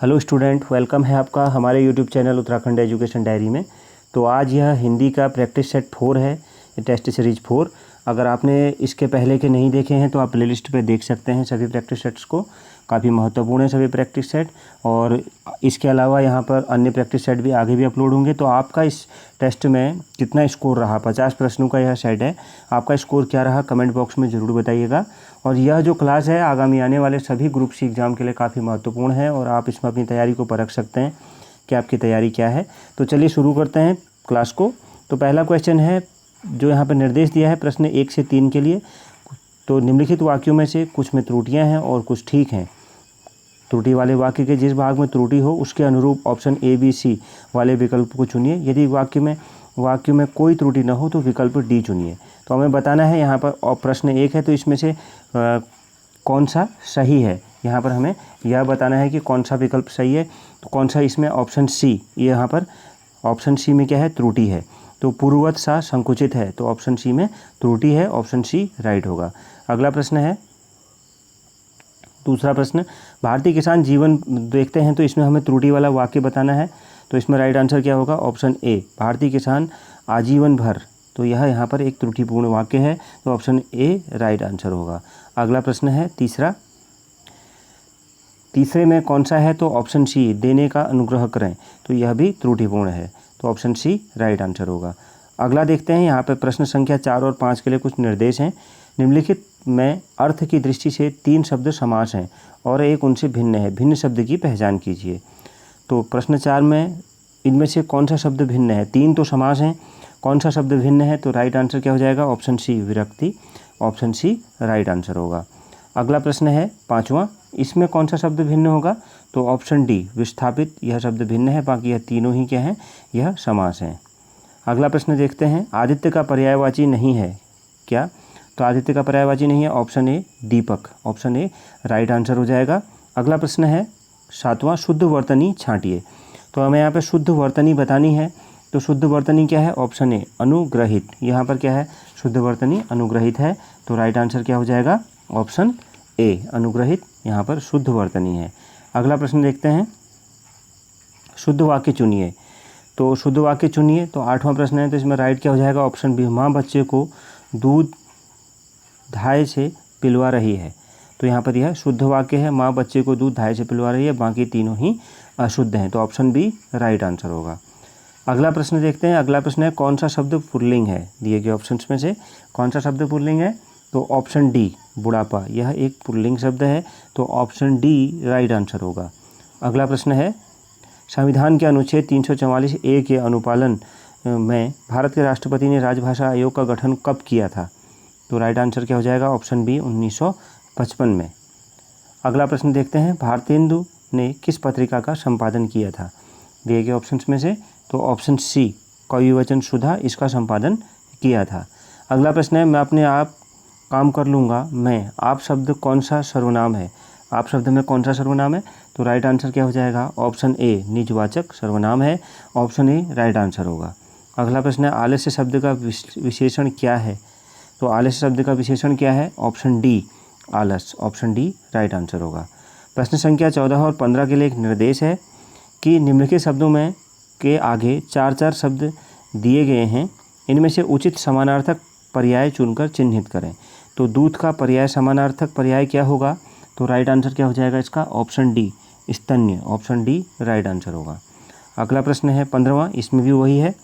Hello student, welcome है आपका हमारे YouTube channel Uttarakhand education diary में। तो आज यह हिंदी का प्रैक्टिस सेट 4 है, टेस्ट सीरीज 4। अगर आपने इसके पहले के नहीं देखे हैं तो आप प्लेलिस्ट पे देख सकते हैं सभी प्रैक्टिस सेट्स को। काफ़ी महत्वपूर्ण है सभी प्रैक्टिस सेट। और इसके अलावा यहाँ पर अन्य प्रैक्टिस सेट भी आगे भी अपलोड होंगे। तो आपका इस टेस्ट में कितना स्कोर रहा, 50 प्रश्नों का यह सेट है, आपका स्कोर क्या रहा कमेंट बॉक्स में ज़रूर बताइएगा। और यह जो क्लास है आगामी आने वाले सभी ग्रुप सी एग्ज़ाम के लिए काफ़ी महत्वपूर्ण है और आप इसमें अपनी तैयारी को परख सकते हैं कि आपकी तैयारी क्या है। तो चलिए शुरू करते हैं क्लास को। तो पहला क्वेश्चन है जो यहाँ पर निर्देश दिया है प्रश्न 1 से 3 के लिए। तो निम्नलिखित वाक्यों में से कुछ में त्रुटियाँ हैं और कुछ ठीक हैं। त्रुटि वाले वाक्य के जिस भाग में त्रुटि हो उसके अनुरूप ऑप्शन ए बी सी वाले विकल्प को चुनिए। यदि वाक्य में कोई त्रुटि न हो तो विकल्प डी चुनिए। तो हमें बताना है यहाँ पर प्रश्न 1 है तो इसमें से कौन सा सही है। यहाँ पर हमें यह बताना है कि कौन सा विकल्प सही है। तो कौन सा, इसमें ऑप्शन सी, यहाँ पर ऑप्शन सी में क्या है, त्रुटि है। तो पूर्ववत सा संकुचित है तो ऑप्शन सी में त्रुटि है, ऑप्शन सी राइट होगा। अगला प्रश्न है दूसरा प्रश्न, भारतीय किसान जीवन देखते हैं तो इसमें हमें त्रुटि वाला वाक्य बताना है। तो इसमें राइट आंसर क्या होगा, ऑप्शन ए, भारतीय किसान आजीवन भर। तो यह यहाँ पर एक त्रुटिपूर्ण वाक्य है तो ऑप्शन ए राइट आंसर होगा। अगला प्रश्न है तीसरे में कौन सा है, तो ऑप्शन सी, देने का अनुग्रह करें। तो यह भी त्रुटिपूर्ण है तो ऑप्शन सी राइट आंसर होगा। अगला देखते हैं, यहाँ पर प्रश्न संख्या 4 और 5 के लिए कुछ निर्देश हैं। निम्नलिखित में अर्थ की दृष्टि से 3 शब्द समास हैं और एक उनसे भिन्न है, भिन्न शब्द की पहचान कीजिए। तो प्रश्न 4 में इनमें से कौन सा शब्द भिन्न है, 3 तो समास हैं, कौन सा शब्द भिन्न है, तो राइट आंसर क्या हो जाएगा, ऑप्शन सी विरक्ति, ऑप्शन सी राइट आंसर होगा। अगला प्रश्न है 5वां, इसमें कौन सा शब्द भिन्न होगा, तो ऑप्शन डी विस्थापित, यह शब्द भिन्न है, बाकी यह तीनों ही क्या हैं, यह समास हैं। अगला प्रश्न देखते हैं, आदित्य का पर्यायवाची नहीं है क्या, तो आदित्य का पर्यायवाची नहीं है, option A Deepak, option A right answer हो जाएगा। अगला प्रश्न है 7वां, शुद्ध वर्तनी छांटिए। तो हमें यहाँ पे शुद्ध वर्तनी बतानी है। तो शुद्ध वर्तनी क्या है, ऑप्शन ए अनुग्रहित, यहाँ पर क्या है, शुद्ध वर्तनी अनुग्रहित है तो राइट आंसर क्या हो जाएगा, ऑप्शन ए अनुग्रहित, यहाँ पर शुद्ध वर्तनी है। अगला प्रश्न देखते हैं, शुद्ध वाक्य चुनिए। तो शुद्ध वाक्य चुनिए, तो 8वां प्रश्न है तो इसमें राइट क्या हो जाएगा, ऑप्शन बी, माँ बच्चे को दूध धाय से पिलवा रही है। तो यहाँ पर यह शुद्ध वाक्य है, माँ बच्चे को दूध धाय से पिलवा रही है, बाकी तीनों ही अशुद्ध हैं तो ऑप्शन बी राइट आंसर होगा। अगला प्रश्न देखते हैं, अगला प्रश्न है कौन सा शब्द पुल्लिंग है, दिए गए ऑप्शंस में से कौन सा शब्द पुल्लिंग है, तो ऑप्शन डी बुढ़ापा, यह एक पुल्लिंग शब्द है तो ऑप्शन डी राइट आंसर होगा। अगला प्रश्न है, संविधान के अनुच्छेद 344 ए के अनुपालन में भारत के राष्ट्रपति ने राजभाषा आयोग का गठन कब किया था, तो राइट आंसर क्या हो जाएगा, ऑप्शन बी 1955 में। अगला प्रश्न देखते हैं, भारतेंदु ने किस पत्रिका का संपादन किया था, दिए गए ऑप्शंस में से तो ऑप्शन सी कविवचन सुधा इसका संपादन किया था। अगला प्रश्न है, मैं अपने आप काम कर लूँगा मैं, आप शब्द कौन सा सर्वनाम है, आप शब्द में कौन सा सर्वनाम है, तो राइट आंसर क्या हो जाएगा, ऑप्शन ए निजवाचक सर्वनाम है, ऑप्शन ए राइट आंसर होगा। अगला प्रश्न है, आलस्य शब्द का विशेषण क्या है, तो आलस्य शब्द का विशेषण क्या है, ऑप्शन डी आलस, ऑप्शन डी राइट आंसर होगा। प्रश्न संख्या 14 और 15 के लिए एक निर्देश है कि निम्नलिखित शब्दों में के आगे 4 शब्द दिए गए हैं, इनमें से उचित समानार्थक पर्याय चुनकर चिन्हित करें। तो दूध का पर्याय समानार्थक पर्याय क्या होगा, तो राइट आंसर क्या हो जाएगा इसका, ऑप्शन डी स्तन्य, ऑप्शन डी राइट आंसर होगा। अगला प्रश्न है 15वां, इसमें भी वही है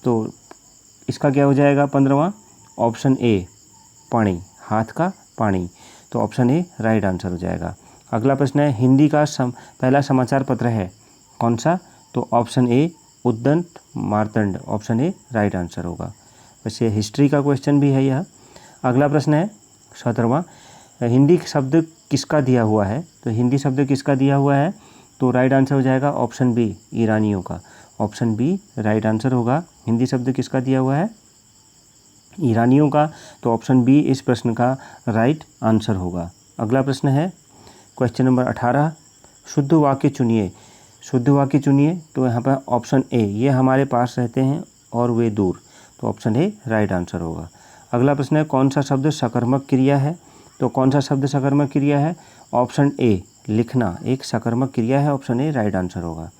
तो इसका क्या हो जाएगा 15वां, ऑप्शन ए पानी, हाथ का पानी, तो ऑप्शन ए राइट आंसर हो जाएगा। अगला प्रश्न है, हिंदी का पहला समाचार पत्र है कौन सा, तो ऑप्शन ए उद्दंत मार्तंड, ऑप्शन ए राइट आंसर होगा। वैसे हिस्ट्री का क्वेश्चन भी है यह। अगला प्रश्न है 17वां, हिंदी शब्द किसका दिया हुआ है, तो हिंदी शब्द किसका दिया हुआ है, तो राइट आंसर हो जाएगा ऑप्शन बी ईरानियों का, ऑप्शन बी राइट आंसर होगा। हिंदी शब्द किसका दिया हुआ है, ईरानियों का, तो ऑप्शन बी इस प्रश्न का राइट आंसर होगा। अगला प्रश्न है क्वेश्चन नंबर 18, शुद्ध वाक्य चुनिए। शुद्ध वाक्य चुनिए, तो यहाँ पर ऑप्शन ए, ये हमारे पास रहते हैं और वे दूर, तो ऑप्शन ए राइट आंसर होगा। अगला प्रश्न है, कौन सा शब्द सकर्मक क्रिया है, तो कौन सा शब्द सकर्मक क्रिया है, ऑप्शन ए लिखना एक सकर्मक क्रिया है, ऑप्शन ए राइट आंसर होगा।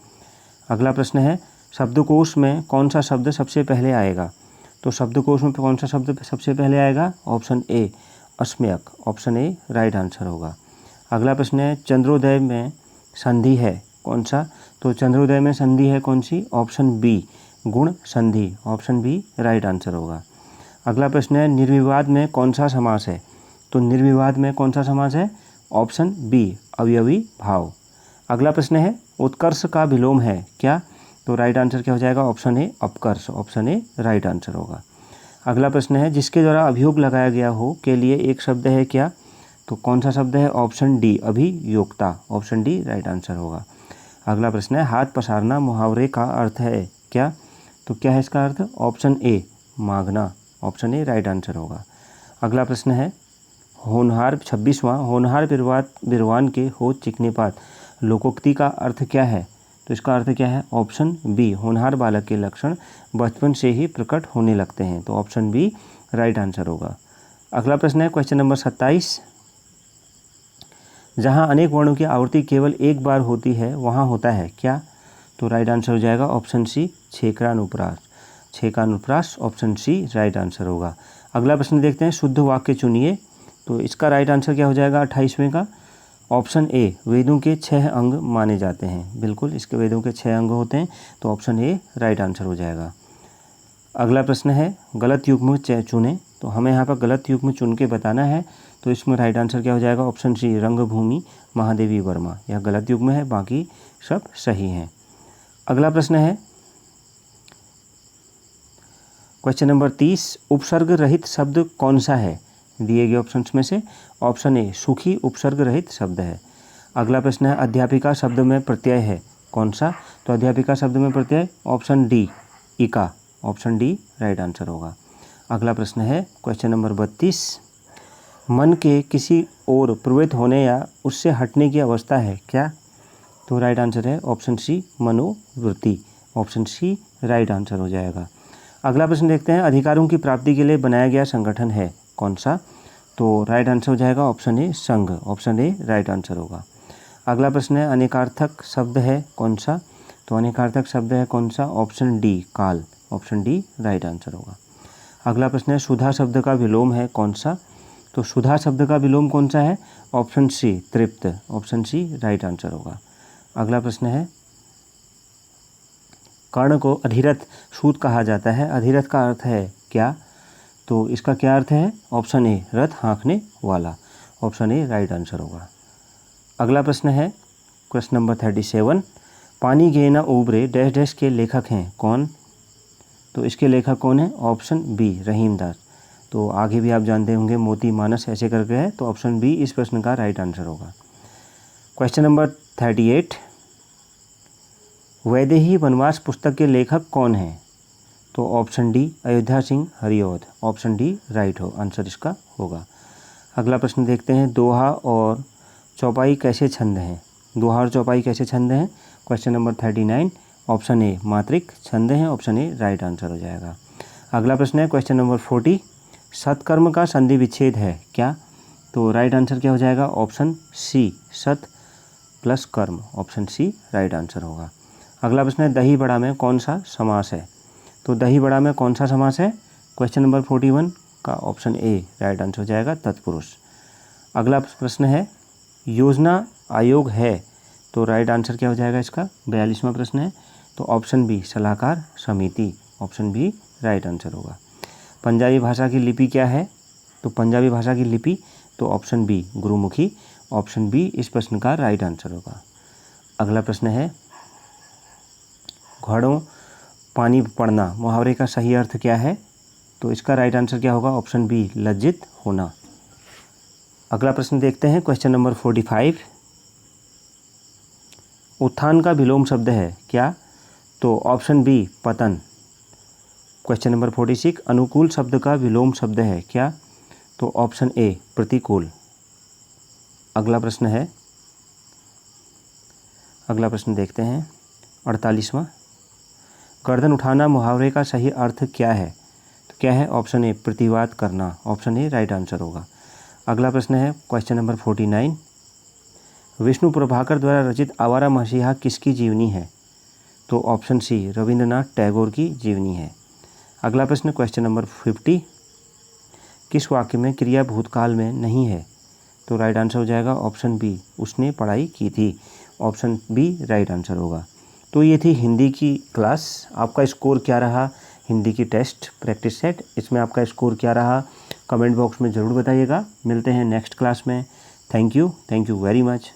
अगला प्रश्न है शब्दकोश में कौन सा शब्द सबसे पहले आएगा? तो शब्दकोश में कौन सा शब्द सबसे पहले आएगा? ऑप्शन ए अस्म्यक, ऑप्शन ए राइट आंसर होगा। अगला प्रश्न है चंद्रोदय में संधि है कौन सा? तो चंद्रोदय में संधि है कौन सी? ऑप्शन बी गुण संधि, ऑप्शन बी राइट आंसर होगा। अगला प्रश्न है निर्विवाद में कौन सा समास है? तो निर्विवाद में कौन सा समास है? ऑप्शन बी अवयवी भाव। अगला प्रश्न है उत्कर्ष का विलोम है क्या? तो राइट आंसर क्या हो जाएगा? ऑप्शन ए अपकर्ष, ऑप्शन ए राइट आंसर होगा। अगला प्रश्न है जिसके द्वारा अभियोग लगाया गया हो के लिए एक शब्द है क्या? तो कौन सा शब्द है? ऑप्शन डी अभियोक्ता, ऑप्शन डी राइट आंसर होगा। अगला प्रश्न है हाथ पसारना मुहावरे का अर्थ है क्या? तो क्या है इसका अर्थ? ऑप्शन ए मांगना, ऑप्शन ए राइट आंसर होगा। अगला प्रश्न है होनहार 26वां होनहार बिरवान के हो चिकने पात लोकोक्ति का अर्थ क्या है? तो इसका अर्थ क्या है? ऑप्शन बी होनहार बालक के लक्षण बचपन से ही प्रकट होने लगते हैं, तो ऑप्शन बी राइट आंसर होगा। अगला प्रश्न है क्वेश्चन नंबर 27, जहां अनेक वर्णों की आवृत्ति केवल एक बार होती है वहां होता है क्या? तो राइट आंसर हो जाएगा ऑप्शन सी छेकानुप्रास, छेकानुप्रास, ऑप्शन सी राइट आंसर होगा। अगला प्रश्न देखते हैं शुद्ध वाक्य चुनिए, तो इसका राइट आंसर क्या हो जाएगा 28वें का? ऑप्शन ए वेदों के 6 अंग माने जाते हैं, बिल्कुल इसके वेदों के 6 अंग होते हैं, तो ऑप्शन ए राइट आंसर हो जाएगा। अगला प्रश्न है गलत युग्म चुने, तो हमें यहाँ पर गलत युग्म चुन के बताना है, तो इसमें राइट आंसर क्या हो जाएगा? ऑप्शन सी रंगभूमि महादेवी वर्मा, यह गलत युग्म है, बाकी सब सही हैं। अगला प्रश्न है क्वेश्चन नंबर 30, उपसर्ग रहित शब्द कौन सा है? दिए गए ऑप्शंस में से ऑप्शन ए सुखी उपसर्ग रहित शब्द है। अगला प्रश्न है अध्यापिका शब्द में प्रत्यय है कौन सा? तो अध्यापिका शब्द में प्रत्यय ऑप्शन डी इका, ऑप्शन डी राइट आंसर होगा। अगला प्रश्न है क्वेश्चन नंबर 32, मन के किसी और प्रवृत्त होने या उससे हटने की अवस्था है क्या? तो राइट आंसर है ऑप्शन सी मनोवृत्ति, ऑप्शन सी राइट आंसर हो जाएगा। अगला प्रश्न देखते हैं अधिकारों की प्राप्ति के लिए बनाया गया संगठन है कौन सा? तो राइट आंसर हो जाएगा ऑप्शन ए संघ, ऑप्शन ए राइट आंसर होगा। अगला प्रश्न है अनेकार्थक शब्द है कौन सा? तो अनेकार्थक शब्द है कौन सा? ऑप्शन डी काल, ऑप्शन डी राइट आंसर होगा। अगला प्रश्न है सुधा शब्द का विलोम है कौन सा? तो सुधा शब्द का विलोम कौन सा है? ऑप्शन सी तृप्त, ऑप्शन सी राइट आंसर होगा। अगला प्रश्न है कर्ण को अधिरथ सूत कहा जाता है, अधिरथ का अर्थ है क्या? तो इसका क्या अर्थ है? ऑप्शन ए रथ हाँकने वाला, ऑप्शन ए राइट आंसर होगा। अगला प्रश्न है क्वेश्चन नंबर 37, पानी गे न उबरे डैश डैश के लेखक हैं कौन? तो इसके लेखक कौन है? ऑप्शन बी रहीम दास, तो आगे भी आप जानते होंगे मोती मानस ऐसे करके है, तो ऑप्शन बी इस प्रश्न का राइट आंसर होगा। क्वेश्चन नंबर 38, वैदेही वनवास पुस्तक के लेखक कौन हैं? तो option D Ayodhya Singh Hariaudh, option D right हो आंसर इसका होगा। अगला प्रश्न देखते हैं दोहा और चौपाई कैसे छंद हैं? दोहा और चौपाई कैसे छंद हैं? क्वेश्चन नंबर 39, ऑप्शन ए मात्रिक छंद हैं, ऑप्शन ए राइट आंसर हो जाएगा। अगला प्रश्न है क्वेश्चन नंबर 40, सत्कर्म का संधि विच्छेद है क्या? तो राइट आंसर क्या हो जाएगा? ऑप्शन सी सत प्लस कर्म, ऑप्शन सी राइट आंसर होगा। अगला प्रश्न है दही बड़ा में कौन सा समास है? तो दही बड़ा में कौन सा समास है? क्वेश्चन नंबर 41 का ऑप्शन ए राइट आंसर हो जाएगा तत्पुरुष। अगला प्रश्न है योजना आयोग है, तो राइट आंसर क्या हो जाएगा इसका? 42वां प्रश्न है, तो ऑप्शन बी सलाहकार समिति, ऑप्शन बी राइट आंसर होगा। पंजाबी भाषा की लिपि क्या है? तो पंजाबी भाषा की लिपि तो option B Gurmukhi, option B इस प्रश्न का राइट आंसर होगा। अगला प्रश्न है घड़ों पानी पड़ना मुहावरे का सही अर्थ क्या है? तो इसका राइट आंसर क्या होगा? ऑप्शन बी लज्जित होना। अगला प्रश्न देखते हैं क्वेश्चन नंबर 45, उत्थान का विलोम शब्द है क्या? तो ऑप्शन बी पतन। क्वेश्चन नंबर 46, अनुकूल शब्द का विलोम शब्द है क्या? तो ऑप्शन ए प्रतिकूल। अगला प्रश्न देखते हैं 48वां, गर्दन उठाना मुहावरे का सही अर्थ क्या है? तो क्या है? ऑप्शन ए प्रतिवाद करना, ऑप्शन ए राइट आंसर होगा। अगला प्रश्न है क्वेश्चन नंबर 49, विष्णु प्रभाकर द्वारा रचित आवारा मसीहा किसकी जीवनी है? तो ऑप्शन सी रविंद्रनाथ टैगोर की जीवनी है। अगला प्रश्न क्वेश्चन नंबर 50, किस वाक्य में क्रिया भूतकाल में नहीं है? तो राइट आंसर हो जाएगा ऑप्शन बी, उसने पढ़ाई की थी। ऑप्शन बी राइट आंसर होगा। तो ये थी हिंदी की क्लास। आपका स्कोर क्या रहा हिंदी की टेस्ट प्रैक्टिस सेट, इसमें आपका स्कोर क्या रहा कमेंट बॉक्स में ज़रूर बताइएगा। मिलते हैं नेक्स्ट क्लास में। Thank you very much.